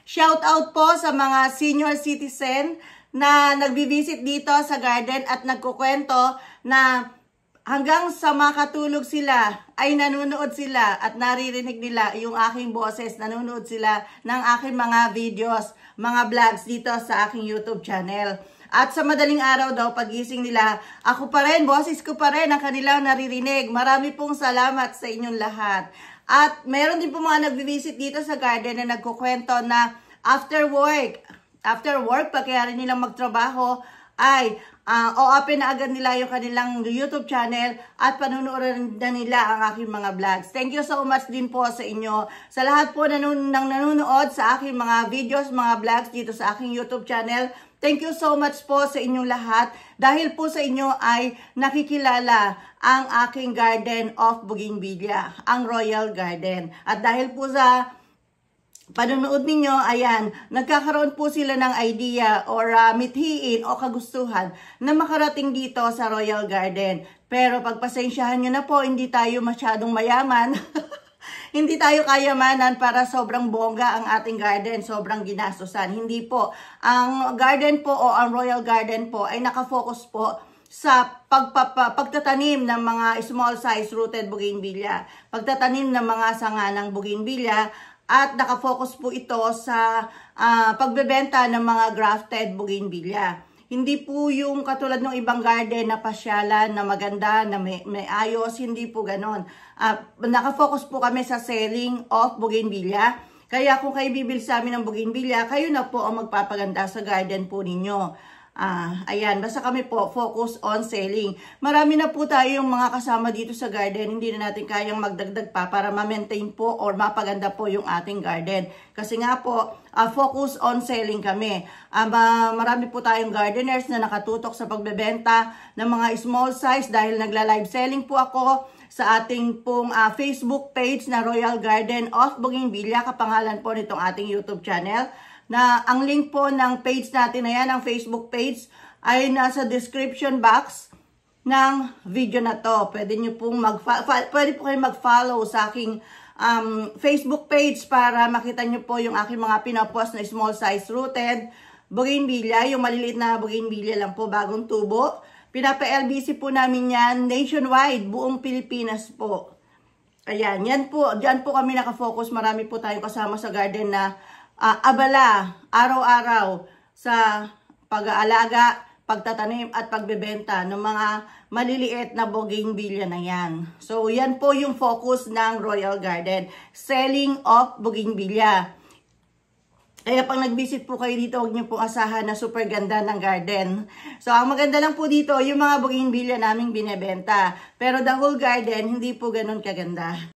Shout out po sa mga senior citizen na nagbi-visit dito sa garden at nagkukwento na hanggang sa makatulog sila ay nanonood sila at naririnig nila yung aking boses. Nanonood sila ng aking mga videos, mga vlogs dito sa aking YouTube channel. At sa madaling araw daw, pagising nila, ako pa rin, boses ko pa rin ang kanilang naririnig. Marami pong salamat sa inyong lahat. At meron din po mga nagbi-visit dito sa garden na nagkukwento na after work, pagkaya rin nilang magtrabaho, ay o-open na agad nila yung kanilang YouTube channel at panunuoran na nila ang aking mga vlogs. Thank you so much din po sa inyo. Sa lahat po nang nanonood sa aking mga videos, mga vlogs dito sa aking YouTube channel, thank you so much po sa inyong lahat. Dahil po sa inyo ay nakikilala ang aking Garden of Bougainvillea, ang Royal Garden. At dahil po sa panonood ninyo, ayan, nagkakaroon po sila ng idea or mithiin o kagustuhan na makarating dito sa Royal Garden. Pero pagpasensyahan nyo na po, hindi tayo masyadong mayaman. Hindi tayo kayamanan para sobrang bongga ang ating garden, sobrang ginastusan. Hindi po. Ang garden po o ang Royal Garden po ay nakafocus po sa pagtatanim ng mga small size rooted bougainvillea, pagtatanim ng mga sanga ng bougainvillea, at nakafocus po ito sa pagbebenta ng mga grafted bougainvillea. Hindi po yung katulad ng ibang garden na pasyalan, na maganda, na may ayos, hindi po ganon. Nakafocus po kami sa selling of bougainvillea. Kaya kung kayo bibili sa amin ng bougainvillea, kayo na po ang magpapaganda sa garden po ninyo. Ayan, basta kami po focus on selling. Marami na po tayong mga kasama dito sa garden. Hindi na natin kayang magdagdag pa para ma-maintain po or mapaganda po yung ating garden. Kasi nga po, focus on selling kami. Marami po tayong gardeners na nakatutok sa pagbebenta ng mga small size dahil nagla-live selling po ako sa ating pong Facebook page na Royal Garden of Bougainvillea, kapangalan po nitong ating YouTube channel. Na ang link po ng page natin na yan, ang Facebook page, ay nasa description box ng video na to. Pwede po kayong mag-follow sa aking Facebook page para makita nyo po yung aking mga pinapost na small size rooted bougainvillea, yung maliliit na bougainvillea lang po, bagong tubo. Pinapa-LBC po namin yan nationwide, buong Pilipinas po. Ayan, yan po, dyan po kami nakafocus. Marami po tayong kasama sa garden na abala araw-araw sa pag-aalaga, pagtatanim at pagbebenta ng mga maliliit na bougainvillea na yan. So, yan po yung focus ng Royal Garden, selling of bougainvillea. Kaya pag nag-visit po kayo dito, huwag niyo pong asahan na super ganda ng garden. So, ang maganda lang po dito, yung mga bougainvillea naming binebenta. Pero the whole garden, hindi po ganun kaganda.